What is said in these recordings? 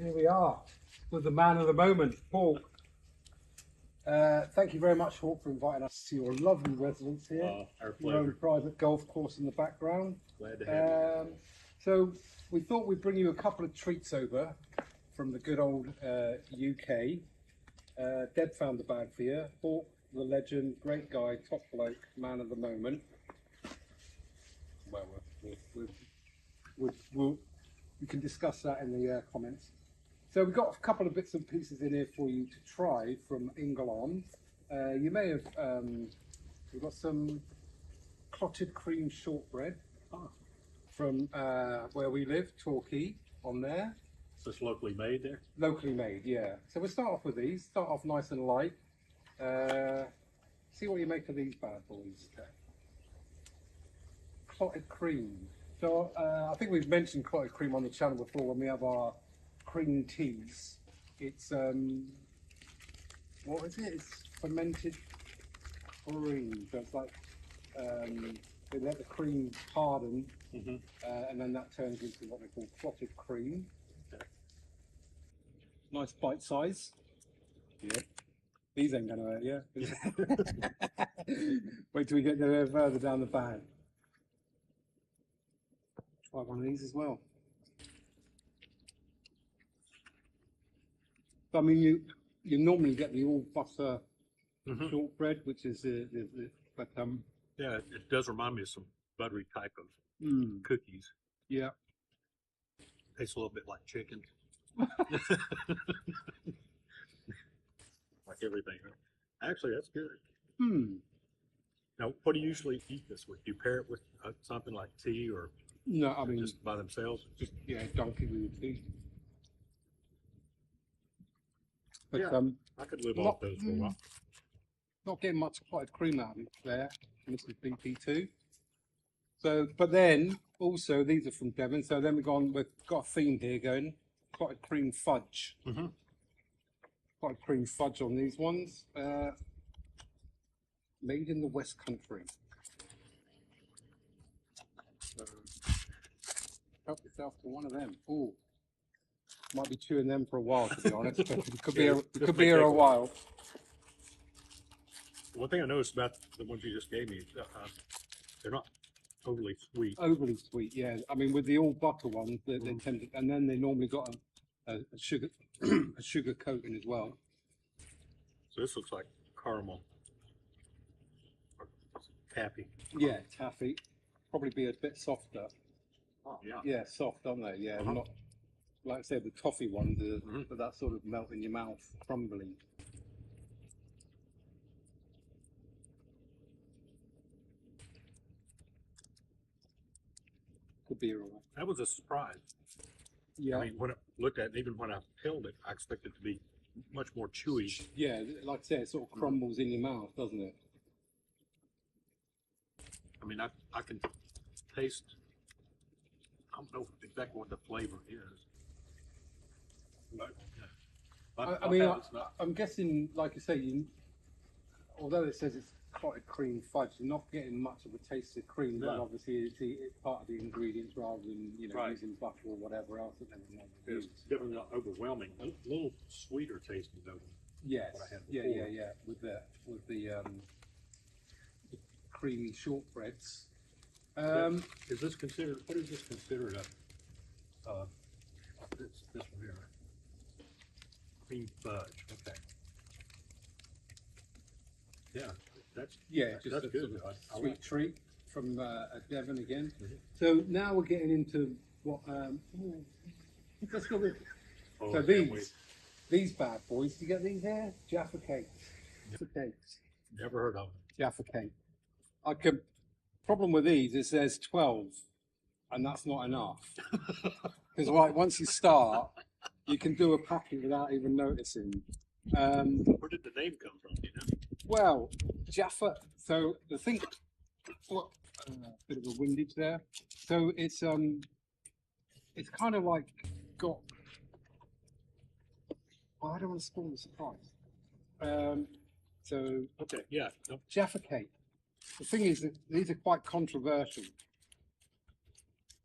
Here we are with the man of the moment, Paul. Thank you very much, Hawk, for inviting us to your lovely residence here. Our your own pleasure. private golf course in the background. Glad to have you. So we thought we'd bring you a couple of treats over from the good old UK. Deb found the bag for you. Hawk, the legend, great guy, top bloke, man of the moment. Well, we can discuss that in the comments. So we've got a couple of bits and pieces in here for you to try from England. You may have, we've got some clotted cream shortbread from where we live, Torquay, on there. So it's locally made there? Locally made, yeah. So we'll start off with these, start off nice and light. See what you make of these bad boys. Clotted cream. So I think we've mentioned clotted cream on the channel before when we have our cream teas. It's what is it? It's fermented cream. So it's like they let the cream harden, and then that turns into what they call clotted cream. Okay. Nice bite size. Yeah. These ain't gonna hurt you. Wait till we get there further down the bag. Try one of these as well. I mean, you normally get the all butter shortbread, which is but yeah, it does remind me of some buttery type of cookies. Yeah, Tastes a little bit like chicken, like everything. Actually, that's good. Now, what do you usually eat this with? Do you pair it with something like tea, or no? I mean, just by themselves? Just dunk it with tea. But yeah, I could live off those for a while. Not getting much clotted cream out of it there. And this is BP2. So, but then also these are from Devon. So then we've got a theme here going clotted cream fudge. Clotted cream fudge on these ones. Made in the West Country. So help yourself to one of them. Ooh. Might be chewing them for a while, to be honest. But it could be here a while. One thing I noticed about the ones you just gave me, they're not overly sweet. Overly sweet, yeah. I mean, with the all butter ones, they tend to, and then they normally got a sugar a sugar coating as well. So this looks like caramel or taffy. Yeah, taffy. Probably be a bit softer. Oh, yeah. Yeah, soft, aren't they? Yeah, not like I said, the toffee ones, but that sort of melt in your mouth, crumbling. Could be alright. That was a surprise. Yeah. I mean, when I looked at it, even when I peeled it, I expected it to be much more chewy. Yeah, like I said, it sort of crumbles in your mouth, doesn't it? I mean, I can taste, I don't know exactly what the flavor is. But, I mean, I'm guessing, like I say, although it says it's clotted cream fudge, you're not getting much of a taste of cream, but obviously it's part of the ingredients rather than using butter or whatever else that they would normally use. It's definitely not overwhelming. A little sweeter tasting though. Yes. Yeah. With the creamy shortbreads. Is this considered? What is this considered? This one here. Cream fudge. Okay. Yeah, that's just a good. Sort of sweet treat from Devon again. So now we're getting into what. Let's go with. So these bad boys. Do you get these here? Jaffa cakes. Jaffa cakes. Never heard of them. Jaffa cake. Problem with these is there's 12, and that's not enough. Because once you start, you can do a packet without even noticing. Where did the name come from? You know? Well, Jaffa. So the thing, bit of a windage there. So it's kind of like got. Oh, I don't want to spoil the surprise. So okay, yeah, Jaffa cake. The thing is that these are quite controversial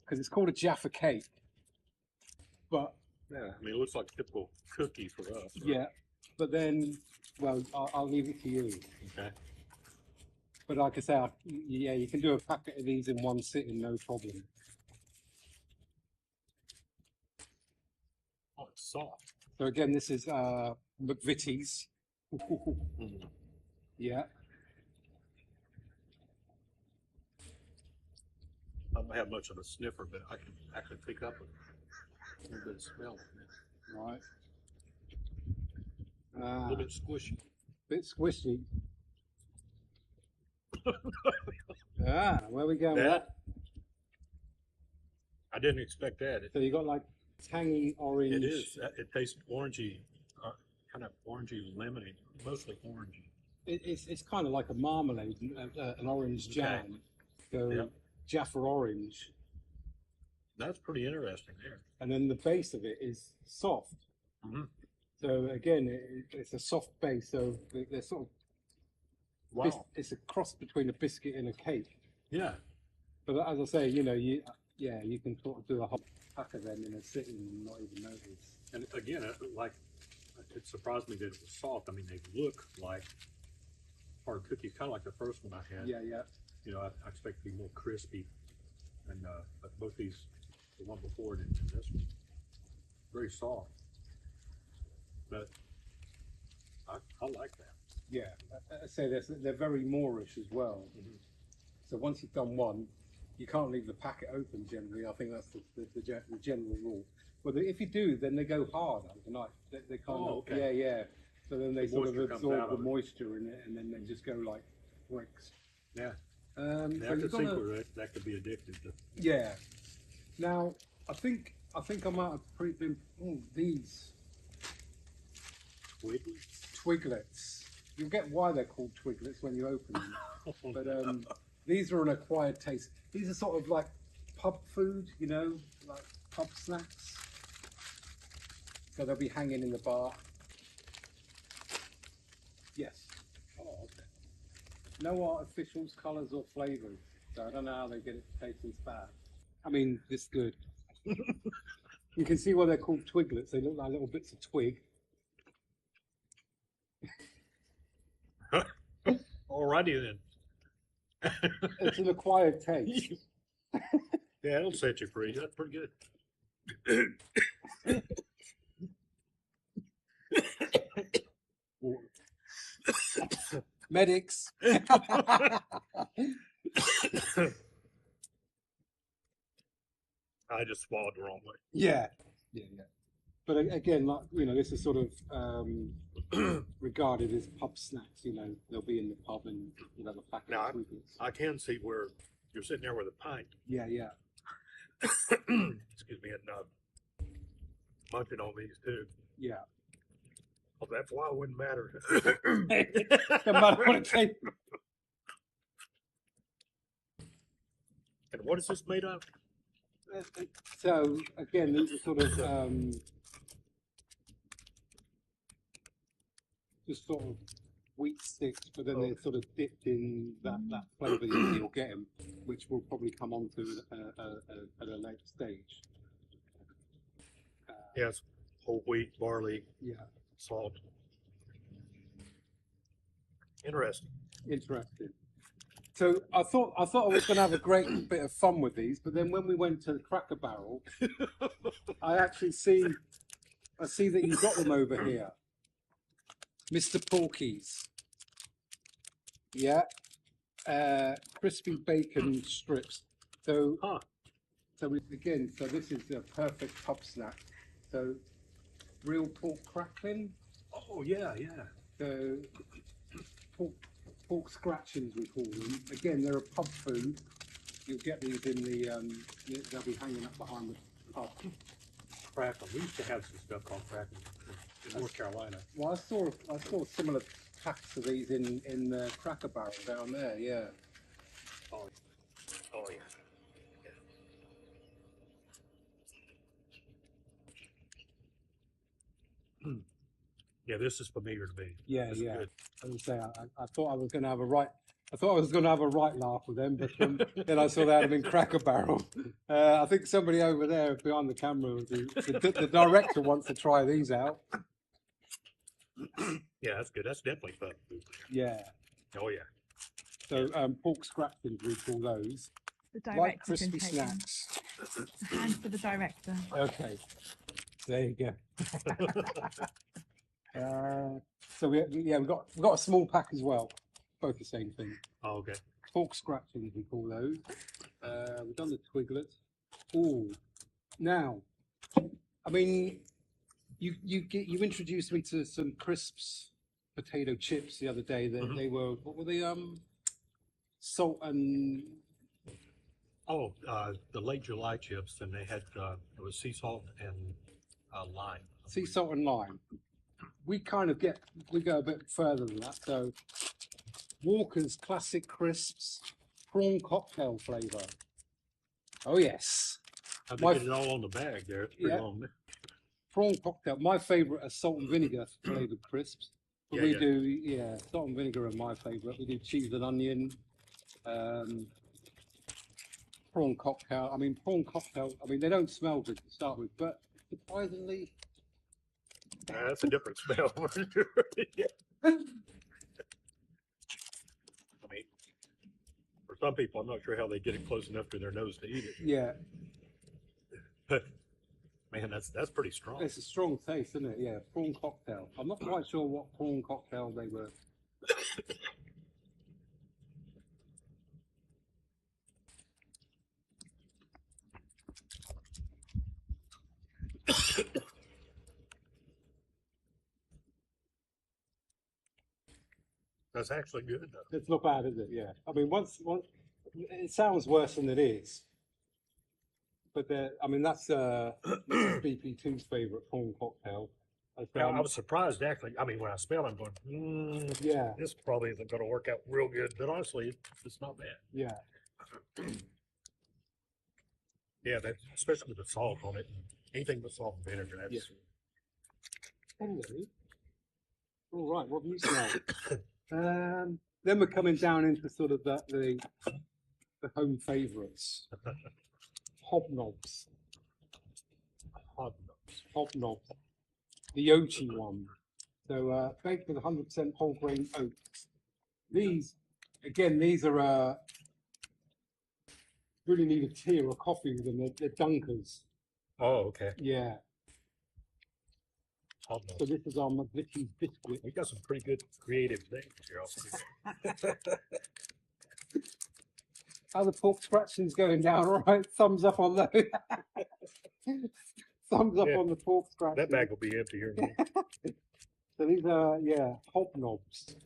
because it's called a Jaffa cake, but Yeah, I mean, it looks like a typical cookie for us. Right? Yeah, but then, well, I'll leave it to you. Okay. But like I say, yeah, you can do a packet of these in one sitting, no problem. Oh, it's soft. So again, this is McVitie's. Mm-hmm. Yeah. I don't have much of a sniffer, but I can actually pick up a little bit of smell. Right. A little bit squishy. Bit squishy. Where we going with that? I didn't expect that. So you got like tangy orange. It is. It tastes orangey, kind of orangey, lemony, mostly orangey. It's kind of like a marmalade, an orange jam. So Yep. Jaffa orange. That's pretty interesting there. And then the base of it is soft. Mm-hmm. So again, it's a soft base. So they're sort of, Wow. it's a cross between a biscuit and a cake. Yeah. But as I say, you know, you can sort of do a whole pack of them in a sitting and not even notice. And again, it surprised me that it was soft. I mean, they look like hard cookies, kind of like the first one I had. Yeah, yeah. You know, I expect to be more crispy, and but both these, the one before it and this one, very soft. But I like that. Yeah, I say they're very Moorish as well. Mm-hmm. So once you've done one, you can't leave the packet open generally. I think that's the general rule. But if you do, then they go hard overnight. They kind of, okay. yeah. So then they sort of moisture comes absorb out the of it. moisture in it, and then they just go like bricks. Yeah. So After you've got to, sequel, that could be addictive to. yeah. Now I think I might have been these Twiglets. You'll get why they're called Twiglets when you open them. But these are an acquired taste. These are sort of like pub food, you know, like pub snacks. So they'll be hanging in the bar. Yes. Oh, okay. No artificials, colours or flavours. So I don't know how they get it to taste this bad. I mean, this good. You can see why they're called Twiglets. They look like little bits of twig. Alrighty then. It's an acquired taste. Yeah, it'll set you free. That's pretty good. Medics. I just swallowed the wrong way. Yeah. But again, like, you know, this is sort of regarded as pub snacks. You know, they'll be in the pub and you'll have a packet Now, of Twiglets. I can see where you're sitting there with a pint. Yeah. Excuse me, and munching on these too. Yeah. Well, that's why it wouldn't matter. No matter what it tastes. And what is this made of? So again, these are sort of just sort of wheat sticks, but then they're sort of dipped in that flavour you'll get them, which we'll probably come on to at a later stage. Yes, whole wheat, barley, Yeah, salt. Interesting. interesting. So I thought I was going to have a great bit of fun with these, but then when we went to the Cracker Barrel, I actually see that you've got them over here, Mr. Porky's. Yeah, crispy bacon strips. So so this is a perfect pub snack. So real pork crackling. Oh yeah. So pork scratchings, we call them. Again, they're a pub food. You'll get these in the, they'll be hanging up behind the pub. Crackle. We used to have some stuff called crackle in North Carolina. Well, I saw similar packs of these in the Cracker Barrel down there. Yeah. Oh yeah. Yeah, this is familiar to me. Yeah, This is yeah. good. As I say, I thought I was going to have a right I thought I was going to have a right laugh with them, but then I saw they had them in Cracker Barrel. I think somebody over there behind the camera, the director wants to try these out. Yeah, that's good. That's definitely fun food. Yeah. Oh yeah. So pork scratchings, we call those. The Like director can crispy take snacks. A hand for the director. Okay. There you go. So we've got a small pack as well. Both the same thing. Oh, okay. Pork scratchings, we call those. We've done the Twiglets. Oh, now, I mean, you introduced me to some crisps, potato chips the other day. That they were, what were they? Salt and the late July chips, and they had it was sea salt and lime. sea salt and lime. We go a bit further than that. So Walker's classic crisps, prawn cocktail flavor. Oh yes. I think it's all on the bag there. It's pretty long. Prawn cocktail. My favorite are salt and vinegar flavored crisps. But we do salt and vinegar are my favorite. We do cheese and onion. Prawn cocktail. I mean they don't smell good to start with, but surprisingly That's a different smell. Yeah. I mean, for some people, I'm not sure how they get it close enough to their nose to eat it. Yeah. But man, that's pretty strong. It's a strong taste, isn't it? Yeah, prawn cocktail. I'm not quite sure what prawn cocktail they were. That's actually good though. It's not bad, is it? Yeah. I mean, once it sounds worse than it is. But I mean, that's BP2's favorite prawn cocktail. I was surprised actually. I mean, when I smell it, I'm going, yeah, this probably isn't going to work out real good. But honestly, it's not bad. yeah. Yeah, that's especially with the salt on it. Anything but salt and vinegar. That's Anyway, all right. What have you smelled? Then we're coming down into sort of the home favourites. Hobnobs. Hobnobs. The Ochi one. So baked with 100% whole grain oats. These are really need a tea or a coffee with them. They're dunkers. Oh, okay. Yeah. Hobnobs. So this is our McVitie's biscuit. We got some pretty good creative things here. How the pork scratchings going down? All right, thumbs up on those. Thumbs up on the pork scratchings. That bag will be empty here. So these are hobnobs.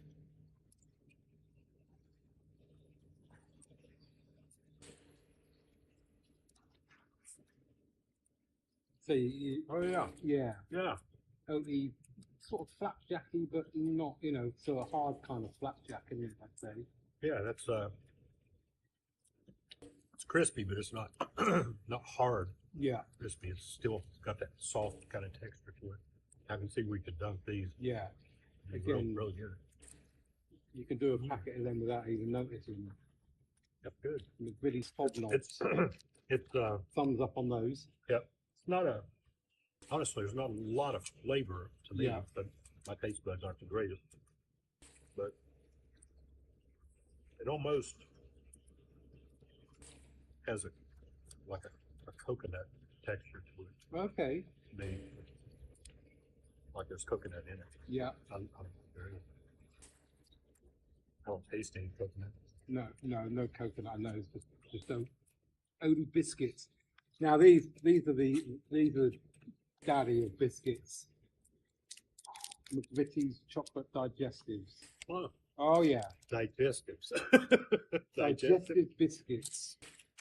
So yeah. Only sort of flapjacky, but not sort of hard kind of flapjack, I'd say. Yeah, that's it's crispy, but it's not not hard. Yeah. Crispy. It's still got that soft kind of texture to it. I can see we could dunk these. Yeah. Again, really good. You can do a packet of them without even noticing. That's good. McVitie's hobnobs. It's thumbs up on those. Yep. It's not honestly, there's not a lot of flavor to me, but my taste buds aren't the greatest. But it almost has a coconut texture to it. Okay. Maybe like there's coconut in it. Yeah. I don't taste any coconut. No coconut. I know. It's just only biscuits. Now these are daddy of biscuits. McVitie's chocolate digestives. Oh yeah. Digestives. Digestive biscuits.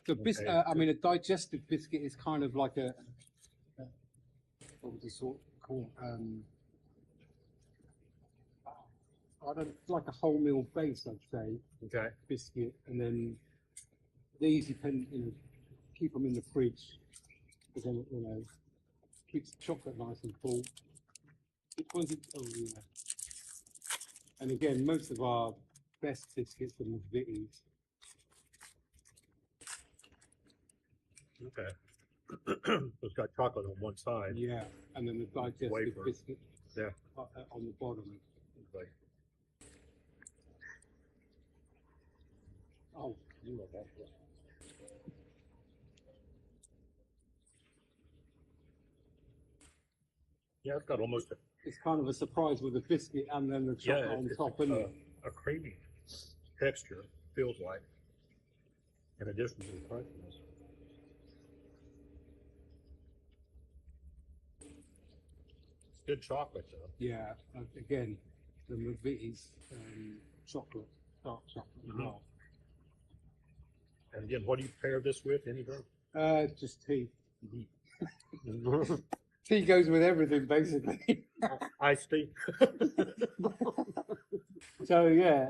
So I mean, a digestive biscuit is kind of like a what would you sort of call? I don't like a wholemeal base, I'd say. Okay. Biscuit, and then these you can keep them in the fridge because then keeps the chocolate nice and full. Which one's it? Oh yeah. And again, most of our best biscuits and the Vickies. Okay. It's got chocolate on one side. Yeah, and then the digestive Wafer. biscuit Yeah. on the bottom. Like, Oh, you love that. yeah, it's got almost It's kind of a surprise with the biscuit and then the chocolate on top, isn't it? a creamy texture, feels like, in addition to the crunchiness. It's good chocolate, though. Yeah, again, the McVitie's chocolate, dark chocolate as Mhm. well. And again, what do you pair this with? Anything? Just tea. Tea goes with everything, basically. Iced tea. So yeah,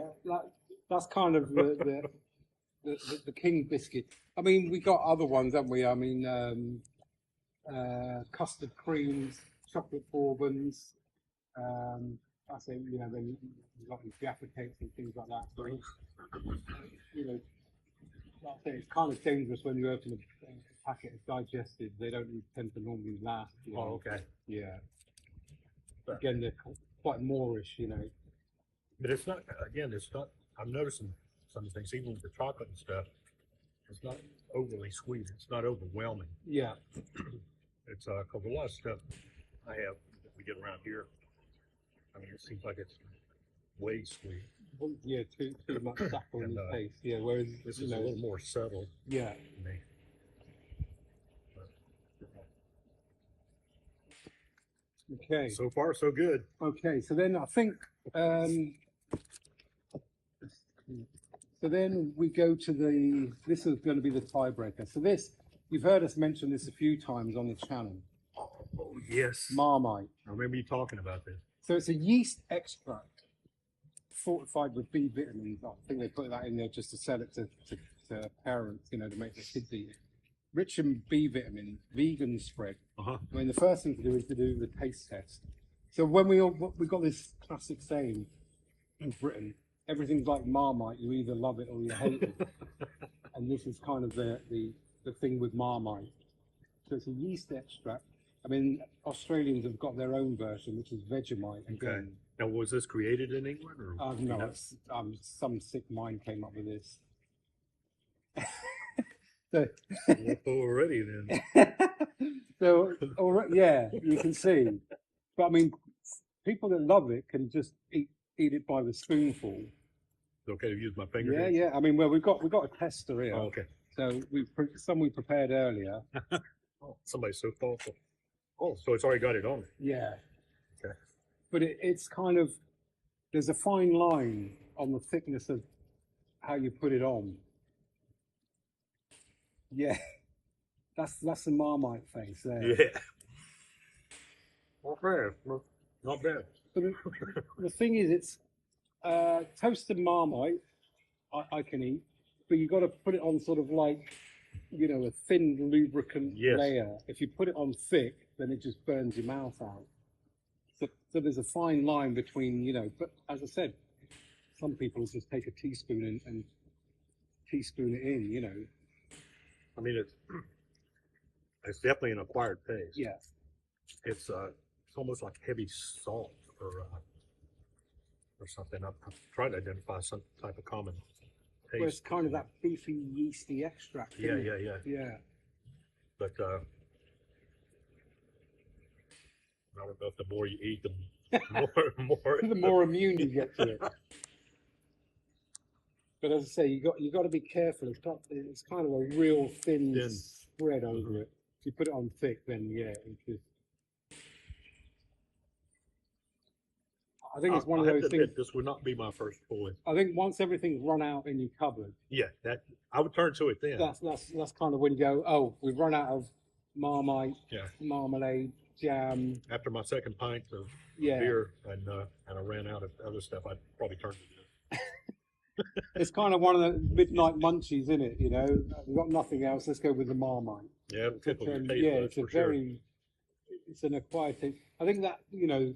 that's kind of the king biscuit. I mean, we got other ones, haven't we? I mean, custard creams, chocolate bourbons. I say, you know, then you've got these Jaffa cakes and things like that. So, you know, like I say, it's kind of dangerous when you open a packet of digestive. They don't tend to normally last. You know? Oh, okay. Yeah. Again, they're quite Moorish, you know. But it's not, again, it's not, I'm noticing some things, even with the chocolate and stuff, it's not overly sweet. It's not overwhelming. Yeah. It's, cause a lot of stuff I have that we get around here, I mean, it seems like it's way sweet. Well, yeah, too much apple in And, the taste. Yeah, whereas This you is know, a little more subtle yeah. to me. Okay. So far, so good. Okay. So then I think. So then we go to the. This is going to be the tiebreaker. So this, you've heard us mention this a few times on the channel. Oh, yes. Marmite. I remember you talking about this. So it's a yeast extract fortified with B vitamins. I think they put that in there just to sell it to parents, you know, to make their kids eat it. Rich in B vitamins, vegan spread. Uh-huh. I mean, the first thing to do is to do the taste test. So when we got this classic saying in Britain, everything's like Marmite. You either love it or you hate it. And this is kind of the thing with Marmite. So it's a yeast extract. I mean, Australians have got their own version, which is Vegemite again. Now, was this created in England or? No, it's, some sick mind came up with this. So, Already then. so yeah, you can see. But I mean, people that love it can just eat it by the spoonful. It's okay to use my finger. Yeah, here? yeah. I mean, well, we've got a tester here. Oh, okay. So some we prepared earlier. Oh, somebody's so thoughtful. Oh, so it's already got it on it. Yeah. Okay. But it's kind of, there's a fine line on the thickness of how you put it on. Yeah. That's the Marmite face there. Yeah. Not bad. Not bad. But the thing is, it's toasted Marmite I can eat, but you got to put it on sort of like, you know, a thin lubricant Yes. layer. If you put it on thick, then it just burns your mouth out. So there's a fine line between, you know, but as I said, some people just take a teaspoon and teaspoon it in, you know. I mean, it's definitely an acquired taste. Yeah. It's almost like heavy salt or something. I'm trying to identify some type of common taste. Well, it's kind of that beefy, yeasty extract. Yeah, isn't yeah, it? yeah. Yeah. But I don't know if the more you eat, the more The more immune you get to it. But as I say, you got to be careful. It's kind of a real thin spread over it. If you put it on thick, then yeah, it's just. I think it's one of I have those to things. admit, this would not be my first pull. I think once everything's run out in your cupboard, Yeah, that I would turn to it then. that's kind of when you go, oh, we've run out of Marmite, Yeah. marmalade, jam. After my second pint of Yeah, beer and I ran out of other stuff, I'd probably turn to this. it's kind of one of the midnight munchies, isn't it? You know, we've got nothing else. Let's go with the Marmite. Yeah, tickle your taste Yeah, buds it's a for sure. very, it's an acquired taste. I think that, you know,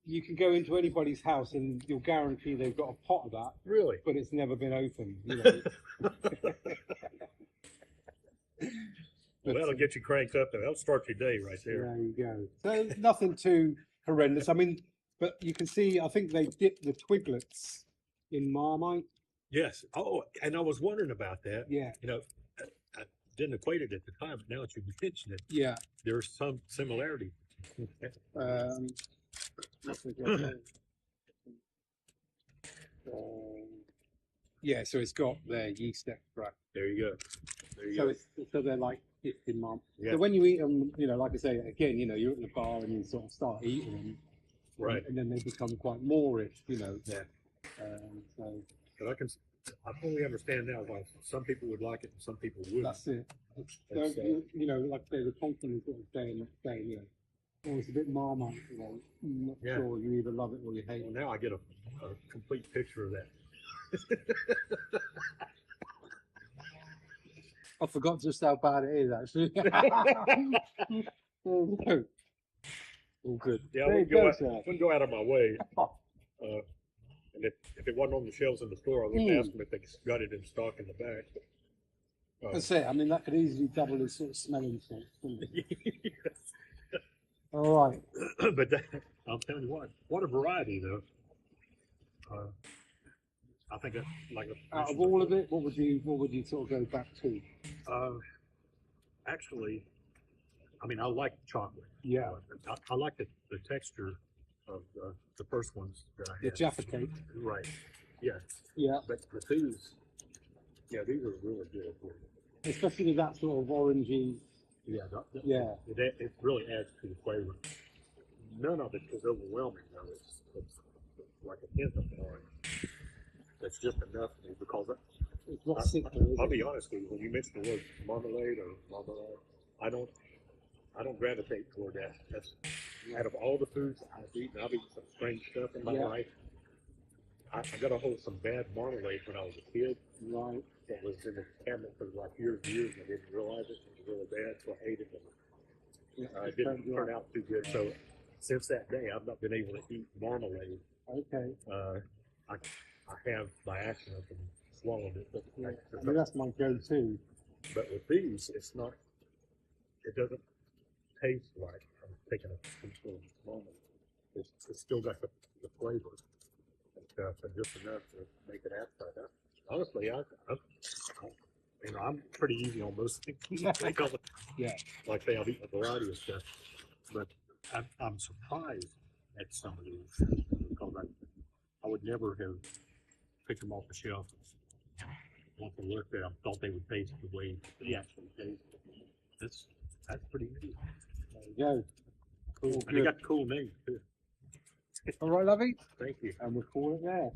you can go into anybody's house and you'll guarantee they've got a pot of that, Really? but it's never been opened. You know. Well, that'll get you cranked up, and that'll start your day right there. There you go. So nothing too horrendous. I mean, but you can see, I think they dip the Twiglets in Marmite. Yes. Oh, and I was wondering about that. Yeah. You know, I didn't equate it at the time, but now that you mention it, Yeah. there's some similarity. What's it got? Yeah, so it's got their yeast extract. There you go. There you So go. it's so they're like dipped in Marmite. Yeah. So when you eat them, you know, like I say again, you know, you're at the bar and you sort of start eating them, Right. And then they become quite moreish, you know. Yeah. So But I totally understand now why some people would like it and some people wouldn't. that's it. That's, So, you know, like I say, the constant sort of day and next day, you know. Oh, it's a bit Marmite, you know. I'm not Yeah. sure you either love it or you hate Well, it. now I get a complete picture of that. I forgot just how bad it is, actually. Oh, no. All good. Yeah, I There you wouldn't go, go, out, sir. wouldn't go out of my way. And if it wasn't on the shelves in the store, I wouldn't ask them if they got it in stock in the back. That's it. I mean, that could easily double as sort of smelling salt. couldn't it? All right. But I'll tell you what a variety though. I think that, like Out of all of it, what would you sort of go back to? Actually, I mean, I like chocolate. Yeah. I like the texture of the first ones that I had. The Jaffa cake. Right. Yeah. Yeah. But these, yeah, these are really good. Especially with that sort of orangey. Yeah. Yeah. It really adds to the flavor. None of it is overwhelming though. It's like a hint of orange. That's just enough for me because It's not sickly, is I'll it? be honest with you. When you mention the word marmalade or marmalade, I don't gravitate toward that. That's out of all the foods I've eaten some strange stuff in my life. I got a hold of some bad marmalade when I was a kid. Right. That was in the cabinet for like years and years, and I didn't realize it. It was really bad, so I hated it. Yeah, It didn't turn out too good. So since that day, I've not been able to eat marmalade. Okay. I have by accident and swallowed it. But, Yeah. I mean, that's my go-to. but with these, it's not. It doesn't taste like I'm taking a spoonful of marmalade. It's still got the flavor. But just enough to make it appetite. Honestly, you know, I'm pretty easy on most things. Yeah. Like they, I've eaten a variety of stuff, but I'm surprised at some of these because I would never have picked them off the shelf. Once I looked at them, I thought they would taste the way they actually taste. That's pretty neat. There you go. Cool. And they got cool names too. All right, lovey. Thank you. And we'll call it there.